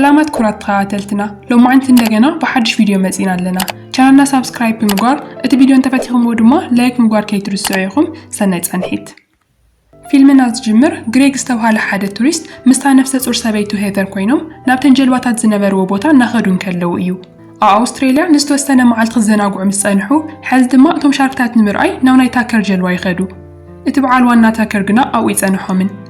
سلامات كرات تخاتلتنا لو ما عندنا لقنا بحدش فيديو مزينا لنا شانلنا سبسكرايب بمقار الفيديو انت فاتيكم ودما لايك مقار كي ترسعيكم سنة تنحيت فيلمنا تجمر غريغ استوها لحد توريست مستا نفس صور سبيتو هيدر كوينوم نابتن جلباتات زنبر وبوتا ناخدون كلو ايو أستراليا نستوستنا مع التخزناقع مصانحو حاز دما اتم شاركتات نمرأي ناوناي تاكر جلوا يخدو اتبع الوانا تاكر قنا او يتصنحو من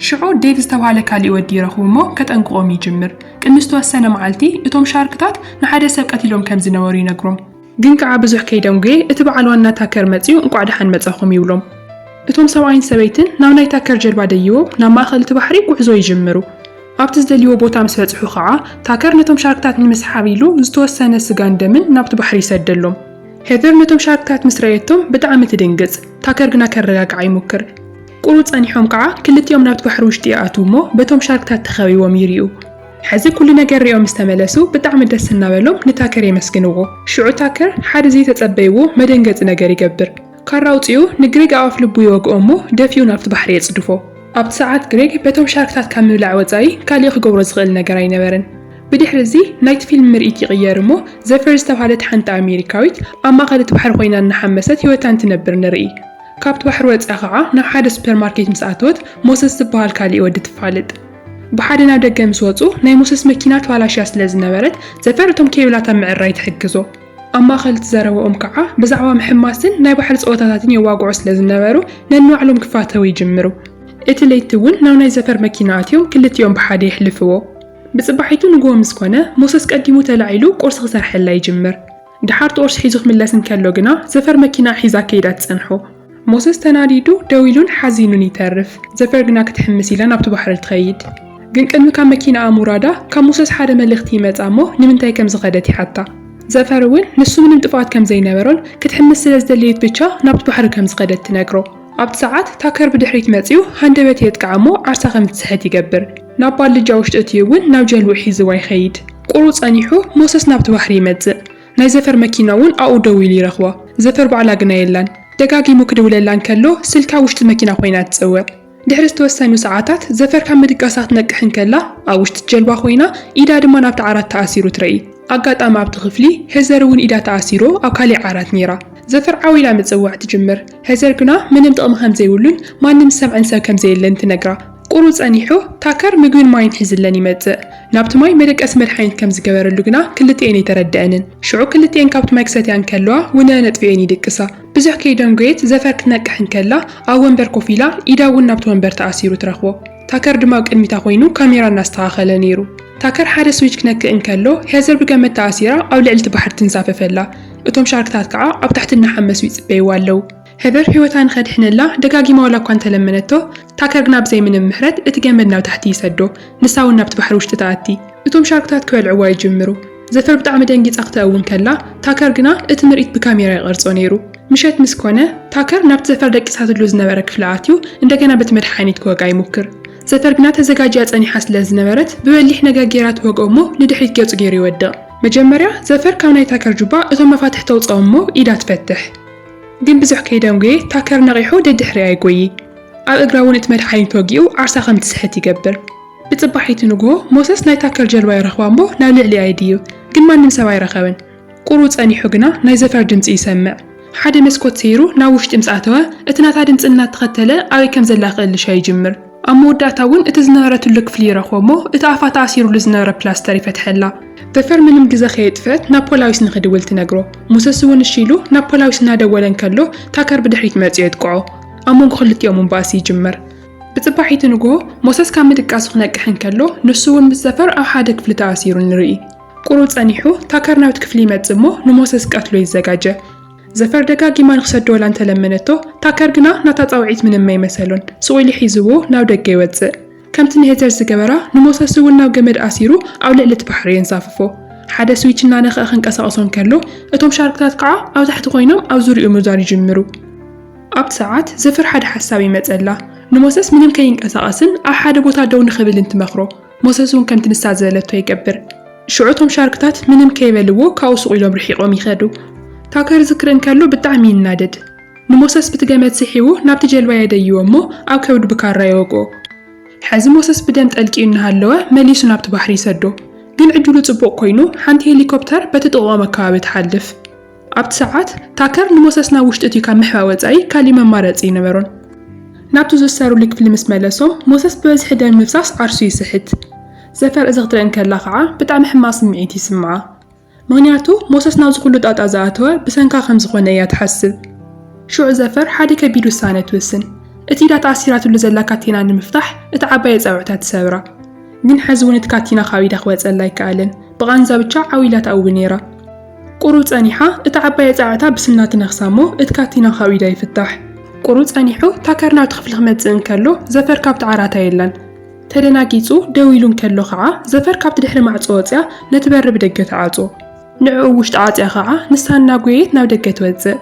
شعور ديفيز توالي كالي ودي رخومو كتنقوم يجمر كنستوستنا معلتي اتم شاركتات نحاده سبقتيلهم كم زنوري نقروم قنقع بزح كيدونغي اتبع الوانا تاكر مزيو انقعد حن مزاخهم يولوم اتم سواين سبيتن ناوناي تاكر جلبا ديو ناما خلت بحري قحزو يجمرو ኣብቲ ዝደልይዎ ቦታ ምስ በጽሑ ኸዓ ታከር ነቶም ሻርክታት ንምስሓብ ኢሉ ዝተወሰነ ስጋን ደምን ናብቲ ባሕሪ ይሰደሎም ሄዘር ነቶም ሻርክታት ምስ ረኣየቶም ብጣዕሚ ትድንግጽ ታከር ግና ከረጋግዓ ይሞክር ቁሩብ ጸኒሖም ከዓ ክልቲኦም ናብቲ ባሕሪ ውሽጢ ይኣትዉ እሞ በቶም ሻርክታት ተኸቢቦም ይርኡ ሕዚ ኩሉ ነገር ሪኦም ዝተመለሱ ብጣዕሚ ደስ እናበሎም ንታከር የመስግንዎ ሽዑ ታከር ሓደ ዘይተጸበይዎ መደንገጽ ነገር ይገብር ካራ ኣውፂኡ ንግሪግ ኣፍ ልቡ ይወግኦ እሞ ደፊኡ ናብቲ ባሕሪ የጽድፎ ኣብቲ ሰዓት ግሬግ በቶም ሻርክታት ካብ ምብላዕ ወጻኢ ካልእ ክገብሮ ዝኽእል ነገር ኣይነበረን ብድሕሪ እዚ ናይቲ ፊልም ምርኢት ይቕየር እሞ ዘፈር ዝተባህለት ሓንቲ ኣሜሪካዊት ኣብ ማእኸል እቲ ባሕሪ ኮይና እናሓመሰት ሂወታን ትነብር ንርኢ ካብቲ ባሕሪ ወጻኢ ከዓ ናብ ሓደ ሱፐርማርኬት ምስ ኣተወት ሞሰስ ዝበሃል ካልእ ወዲ ትፋልጥ ብሓደ ናብ ደገ ምስ ወፁ ናይ ሞሰስ መኪና ተዋላሽያ ስለ ዝነበረት ዘፈር እቶም ኬብላት ኣብ ምዕራይ ትሕግዞ ኣብ ማእኸል ትዘረብኦም ከዓ ብዛዕባ ምሕማስን ናይ ባሕሪ ፀወታታትን የዋግዑ ስለ ዝነበሩ ነንባዕሎም ክፋተው ይጅምሩ እቲ ለይቲ እውን ናብ ናይ ዘፈር መኪና ኣትዮም ክልቲኦም ብሓደ ይሕልፍዎ ብጽባሒቱ ንግሆ ምስ ኮነ ሞሰስ ቀዲሙ ተላዒሉ ቁርሲ ክሰርሐላ ይጅምር ድሓር ቁርሲ ሒዙ ክምለስ እንከሎ ግና ዘፈር መኪና ሒዛ ከይዳ ትጸንሖ ሞሰስ ተናዲዱ ደው ኢሉን ሓዚኑን ይተርፍ ዘፈር ግና ክትሕምስ ኢላ ናብቲ ባሕሪ ትኸይድ ግን ቅድሚ ካብ መኪና ኣሙራዳ ካብ ሞሰስ ሓደ መልእኽቲ ይመጻ እሞ ንምንታይ ከም ዝኸደት ይሓታ ዘፈር እውን ንሱ ምንም ጥፋት ከም ዘይነበሮን ክትሕምስ ስለ ዝደለየት ብቻ ናብቲ ባሕሪ ከም ዝኸደት ትነግሮ ኣብቲ ሰዓት ታከር ብድሕሪት መጺኡ ሃንደበት የጥቃዕ እሞ ዓርሳ ከም ትስሕት ይገብር ናብ ባልጃ ውሽጢ እትዩ እውን ናብ ጀልቡ ሒዝዋ ይኸይድ ቁሩብ ጸኒሑ ሞሰስ ናብቲ ባሕሪ ይመጽእ ናይ ዘፈር መኪና እውን ኣብኡ ደው ኢሉ ይረኽባ ዘፈር ባዕላ ግና የላን ደጋጊሙ ክድውለላ እንከሎ ስልካ ውሽጢ መኪና ኮይና ትጽውዕ ድሕሪ ዝተወሰኑ ሰዓታት ዘፈር ካብ ምድቃሳ ክትነቅሕ እንከላ ኣብ ውሽጢ ጀልባ ኮይና ኢዳ ድማ ናብቲ ዓራት ተኣሲሩ ትርኢ ኣጋጣሚ ኣብቲ ክፍሊ ሄዘር እውን ኢዳ ተኣሲሩ ኣብ ካሊእ ዓራት ነይራ ዘፈር ዓዊላ ምጽዋዕ ትጅምር ሄዘር ግና ምንም ጥቕሚ ከም ዘይብሉን ማንም ሰምዕን ሰብ ከም ዘየለን ትነግራ ቁሩብ ጸኒሑ ታከር ምግብን ማይን ሒዝለን ይመጽእ ናብቲ ማይ መደቀሲ መድሓኒት ከም ዝገበረሉ ግና ክልቲአን ይተረድአንን ሽዑ ክልቲአን ካብቲ ማይ ክሰትያ እንከለዋ ውነ ነጥፊአን ይድቅሳ ብዙሕ ከይደንጎየት ዘፈር ክትነቅሕ እንከላ ኣብ ወንበር ኮፍ ኢላ ኢዳ እውን ናብቲ ወንበር ተኣሲሩ ትረኽቦ ታከር ድማ ኣብ ቅድሚታ ኮይኑ ካሜራ እናስተኻኸለ ነይሩ ታከር ሓደ ስዊች ክነክእ እንከሎ ሄዘር ብገመድ ተኣሲራ ኣብ ልዕልቲ ባሕሪ ትንሳፈፈላ እቶም ሻርክታት ከዓ ኣብ ታሕቲ እናሓመሱ ይጽበይዋ ኣለዉ ሄዘር ሂወታ ንኸድሕነላ ደጋጊማ ዋላ እኳ እንተለመነቶ ታከር ግና ብዘይ ምንም ምሕረት እቲ ገመድ ናብ ታሕቲ ይሰዶ ንሳ እውን ናብቲ ባሕሪ ውሽጢ ተኣቲ እቶም ሻርክታት ክበልዕዋ ይጅምሩ ዘፈር ብጣዕሚ ደንጊጻ ክትእውን ከላ ታከር ግና እቲ ምርኢት ብካሜራ ይቐርጾ ነይሩ ምሸት ምስ ኮነ ታከር ናብቲ ዘፈር ደቂሳትሉ ዝነበረ ክፍሊ ኣትዩ እንደገና በቲ መድሓኒት ክወግዓ ይሙክር ዘፈር ግና ተዘጋጅያ ጸኒሓ ስለ ዝነበረት ብበሊሕ ነገር ጌራ ትወግኦ እሞ ንድሕሪት ገጹ ገይሩ ይወድቕ መጀመርያ ዘፈር ካብ ናይ ታከር ጁባ እቶም መፋትሕ ተውፅኦ እሞ ኢዳ ትፈትሕ ግን ብዙሕ ከይደንጎየ ታከር ነቂሑ ደድሕሪ ኣይጎይ ኣብ እግራ እውን እቲ መድሓኒት ወጊኡ ዓርሳ ከም ትስሕት ይገብር ብጽባሒቱ ንግሆ ሞሰስ ናይ ታከር ጀልባ ይረኽባ እሞ ናብ ልዕሊ ኣይድዩ ግን ማንም ሰብ ኣይረኸበን ቁሩብ ጸኒሑ ግና ናይ ዘፈር ድምፂ ይሰምዕ ሓደ መስኮት ሰይሩ ናብ ውሽጢ ምስ ኣተወ እቲ ናታ ድምፂ እናተኸተለ ኣበይ ከም ዘላ ክእልሻ ይጅምር ኣብ መወዳእታ እውን እቲ ዝነበረትሉ ክፍሊ ይረኽቦ እሞ እቲ ኣፋ ተኣሲሩሉ ዝነበረ ፕላስተር ይፈትሐላ ዘፈር ምንም ግዜ ከየጥፈት ናብ ፖላዊስ ንኽድውል ትነግሮ ሞሰስ እውን እሺ ኢሉ ናብ ፖላዊስ እናደወለ እንከሎ ታከር ብድሕሪት መጺኡ የጥቅዖ ኣብ መንጎ ክልቲኦም እምባእሲ ይጅመር ብጽባሒቱ ንግሆ ሞሰስ ካብ ምድቃሱ ክነቅሕ እንከሎ ንሱ እውን ምስ ዘፈር ኣብ ሓደ ክፍሊ ተኣሲሩ ንርኢ ቁሩብ ጸኒሑ ታከር ናብቲ ክፍሊ ይመጽእ እሞ ንሞሰስ ቀትሎ ይዘጋጀ ዘፈር ደጋጊማ ንኽሰድወላ እንተለመነቶ ታከር ግና ናታ ጻውዒት ምንም ኣይመሰሎን ስቑኢሉ ሒዝዎ ናብ ደገ ይወጽእ ከምቲ ንሄዘር ዝገበራ ንሞሰስ እውን ናብ ገመድ ኣሲሩ ኣብ ልዕሊ እቲ ባሕሪ የንሳፍፎ ሓደ ስዊች እናነኽአ ክንቀሳቐሶ እንከሎ እቶም ሻርክታት ከዓ ኣብ ታሕቲ ኮይኖም ኣብ ዙርኡ ምዛር ይጅምሩ ኣብቲ ሰዓት ዘፈር ሓደ ሓሳብ ይመጸላ ንሞሰስ ምንም ከይንቀሳቐስን ኣብ ሓደ ቦታ ደው ንኽብል እንትመኽሮ ሞሰስ እውን ከምቲ ንሳ ዝበለቶ ይገብር ሽዑ እቶም ሻርክታት ምንም ከይበልዎ ካብኡ ስቕ ኢሎም ርሒቖም ይኸዱ ታከር ዝክር እንከሎ ብጣዕሚ ይናደድ ንሞሰስ ብትገመድ ስሒቡ ናብቲ ጀልባ የደይዎ እሞ ኣብ ከብዱ ብካራ ይወግኦ ሕዚ ሞሰስ ብደም ጠልቂዩ እናሃለወ መሊሱ ናብቲ ባሕሪ ይሰዶ ግን ዕድሉ ጽቡቕ ኮይኑ ሓንቲ ሄሊኮፕተር በቲ ጥቕኦ መካባቢ ትሓልፍ። ኣብቲ ሰዓት ታከር ንሞሰስና ውሽጢ እቲ ካብ ምሕባ ወጻኢ ካሊእ መማረፂ ይነበሮን። ናብቲ ዝወሰሩሉ ክፍሊ ምስ መለሶም ሞሰስ ብበዝሒ ደም ምፍሳስ ዓርሱ ይስሕት። ዘፈር እዚ ክትርኢ እንከላ ከዓ ብጣዕሚ ሕማቕ ስምዒት ይስምዓ። ምክንያቱ ሞሰስ ናብዚ ኩሉ ጣጣ ዝኣተወ ብሰንካ ከም ዝኾነ እያ ትሓስብ። ሽዑ ዘፈር ሓደ ከቢድ ውሳነ ትውስን። እቲ ኢዳ ተኣሲራትሉ ዘላ ካቲና ንምፍታሕ እቲ ዓባይ ፃውዕታ ትሰብራ። ግን ሕዚ እውን እቲ ካቲና ካብ ኢዳ ክወፀላ ኣይከኣልን። ብቓንዛ ብቻ ዓዊላ ተኣዊ ነይራ። ቁሩብ ጸኒሓ እቲ ዓባይ ፃውዕታ ብስና ትነኽሳ እሞ እቲ ካቲና ካብ ኢዳ ይፍታሕ። ቁሩብ ጸኒሑ ታከር ናብቲ ክፍሊ ክመጽእ እንከሎ ዘፈር ካብቲ ዓራታ የላን። ተደናጊጹ ደው ኢሉ እንከሎ ከዓ ዘፈር ካብቲ ድሕሪ ማዕጾ ወፅያ ነቲ በሪ ብደገ ተዓጾ። ንዕኡ ውሽጢ ዓጽያ ከዓ ንሳና ጐየት ናብ ደገ ትወፅእ።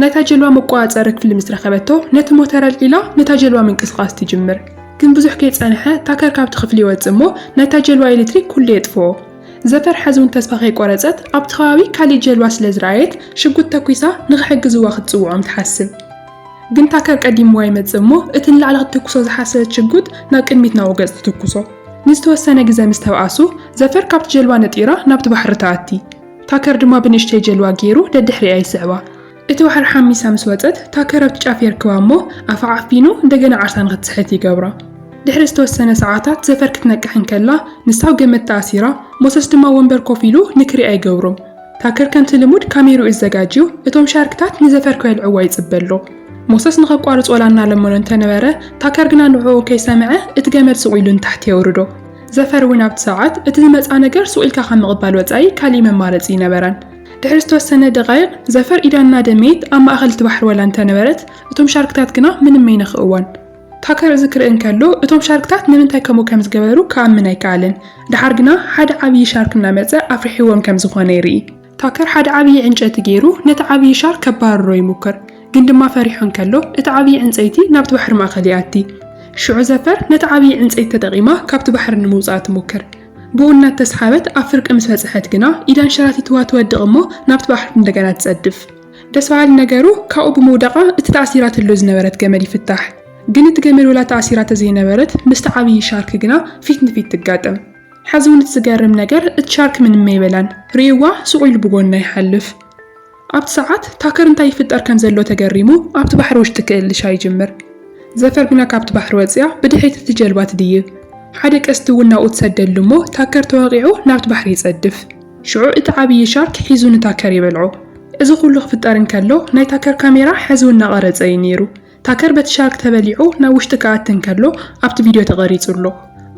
ናይታ ጀልባ መቆፃፀሪ ክፍሊ ምስ ረኸበቶ ነቲ ሞተር ኣልዒላ ነታ ጀልባ ምንቅስቓስ ትጅምር። ግን ብዙሕ ከይጸንሐ ታከር ካብቲ ክፍሊ ይወፅእ እሞ ናይታ ጀልባ ኤሌክትሪክ ኩሉ የጥፍኦ። ዘፈር ሕዚ እውን ተስፋ ከይቆረፀት ኣብቲ ከባቢ ካሊእ ጀልባ ስለ ዝረኣየት ሽጉጥ ተኲሳ ንኽሕግዝዋ ክትጽውዖም ትሓስብ። ግን ታከር ቀዲምዋ ይመጽእ እሞ እቲ ንላዕሊ ክትትኩሶ ዝሓሰበት ሽጉጥ ናብ ቅድሚት ናብኡ ገጽ ትትኩሶ። ንዝተወሰነ ግዜ ምስ ተበኣሱ ዘፈር ካብቲ ጀልባ ነጢራ ናብቲ ባሕሪ ተኣቲ። ታከር ድማ ብንእሽተይ ጀልባ ገይሩ ደድሕሪኣ ይስዕባ። እቲ ባሕሪ ሓሚሳ ምስ ወፀት ታከር ኣብቲ ጫፍ የርክባ እሞ ኣፋ ዓፊኑ እንደገና ዓርሳ ንኽትስሕት ይገብራ። ድሕሪ ዝተወሰነ ሰዓታት ዘፈር ክትነቅሕ እንከላ ንሳብ ገመድ ተኣሲራ ሞሰስ ድማ ወንበር ኮፍ ኢሉ ንክሪኣ ይገብሮም። ታከር ከምቲ ልሙድ ካሜርኡ ይዘጋጅዩ እቶም ሻርክታት ንዘፈር ከልዕዋ ይጽበሎ። ሞሰስ ንኸቋርጾ ላና ለመኖ እንተነበረ ታከር ግና ንዕኡ ከይሰምዐ እቲ ገመድ ስቑኢሉ ንታሕቲ የውርዶ። ዘፈር እውን ኣብቲ ሰዓት እቲ ዝመጻ ነገር ስቑኢልካ ካብ ምቕባል ወጻኢ ካሊእ መማረፂ ይነበረን። ድሕሪ ዝተወሰነ ደቓይቕ ዘፈር ኢዳና ደሜት ኣብ ማእኸል እቲ ባሕሪ ወላ እንተነበረት እቶም ሻርክታት ግና ምንም ኣይነኽእዎን። ታከር እዚ ክርኢ እንከሎ እቶም ሻርክታት ንምንታይ ከምኡ ከም ዝገበሩ ክኣምን ኣይከኣልን። ድሓር ግና ሓደ ዓብዪ ሻርክ እናመፀ ኣፍሪሒዎም ከም ዝኾነ ይርኢ። ታከር ሓደ ዓብዪ ዕንጨይቲ ገይሩ ነቲ ዓብዪ ሻርክ ከባርሮ ይሙክር። ግን ድማ ፈሪሑ እንከሎ እቲ ዓብዪ ዕንፀይቲ ናብቲ ባሕሪ ማእኸል ይኣቲ። ሽዑ ዘፈር ነቲ ዓብዪ ዕንፀይቲ ተጠቒማ ካብቲ ባሕሪ ንምውፃእ ትሙክር። ብኡ እናተሰሓበት ኣብ ፍርቂ ምስ በፅሐት ግና ኢዳን ሸራቲትዋ ትወድቕ እሞ ናብቲ ባሕሪ እንደገና ትጸድፍ። ደስ በሃሊ ነገሩ ካብኡ ብምውዳቓ እቲ ተኣሲራትሉ ዝነበረት ገመድ ይፍታሕ። ግን እቲ ገመድ ወላ ተኣሲራተ ዘይነበረት ምስቲ ዓብዪ ሻርክ ግና ፊት ንፊት ትጋጠም። ሕዚ እውን እቲ ዝገርም ነገር እቲ ሻርክ ምንም ኣይበላን። ርእይዋ ስቑኢሉ ብጎና ይሓልፍ። ኣብቲ ሰዓት ታከር እንታይ ይፍጠር ከም ዘሎ ተገሪሙ ኣብቲ ባሕሪ ውሽጢ ክእልሻ ይጅምር። ዘፈር ግና ካብቲ ባሕሪ ወፅያ ብድሕሪት እቲ ጀልባ ትድይብ። ሓደ ቀስቲ እውን ናብኡ ትሰደሉ እሞ ታከር ተወቂዑ ናብቲ ባሕሪ ይጸድፍ። ሽዑ እቲ ዓብዪ ሻርክ ሒዙ ንታከር ይበልዖ። እዚ ኩሉ ክፍጠር እንከሎ ናይ ታከር ካሜራ ሕዚ እውን እናቐረፀ እዩ ነይሩ። ታከር በቲ ሻርክ ተበሊዑ ናብ ውሽጢ ክኣቲ እንከሎ ኣብቲ ቪድዮ ተቐሪጹሎ።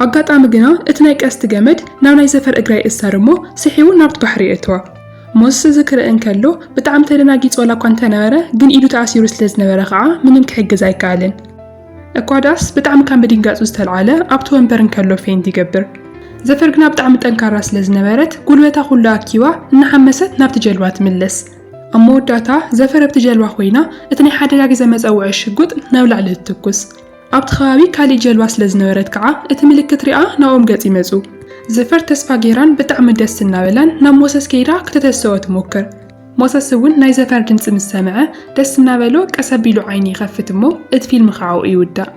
ኣጋጣሚ ግና እቲ ናይ ቀስቲ ገመድ ናብ ናይ ዘፈር እግራ ይእሰር እሞ ስሒቡ ናብቲ ባሕሪ የእትዋ። ሞሰስ እዚ ክርኢ እንከሎ ብጣዕሚ ተደናጊጹ ዋላ እኳ እንተነበረ ግን ኢዱ ተኣሲሩ ስለ ዝነበረ ከዓ ምንም ክሕግዝ ኣይከኣልን። እኳ ዳስ ብጣዕሚ ካብ ምድንጋጹ ዝተልዓለ ኣብቲ ወንበር እንከሎ ፌንት ይገብር። ዘፈር ግና ብጣዕሚ ጠንካራ ስለ ዝነበረት ጉልበታ ኩሉ ኣኪዋ እናሓመሰት ናብቲ ጀልባ ትምለስ። ኣብ መወዳእታ ዘፈር ኣብቲ ጀልባ ኮይና እቲ ናይ ሓደጋ ግዜ መፀውዒ ሽጉጥ ናብ ላዕሊ ትትኩስ። ኣብቲ ከባቢ ካሊእ ጀልባ ስለ ዝነበረት ከዓ እቲ ምልክት ሪኣ ናብኦም ገጽ ይመጹ። ዘፈር ተስፋ ጌራን ብጣዕሚ ደስ እናበላን ናብ ሞሰስ ከይዳ ክትተስኦ ትሞክር። ሞሰስ እውን ናይ ዘፈር ድምፂ ምስ ሰምዐ ደስ እናበሎ ቀስ ኣቢሉ ዓይኒ ይኸፍት እሞ እቲ ፊልም ከዓ ይውዳእ።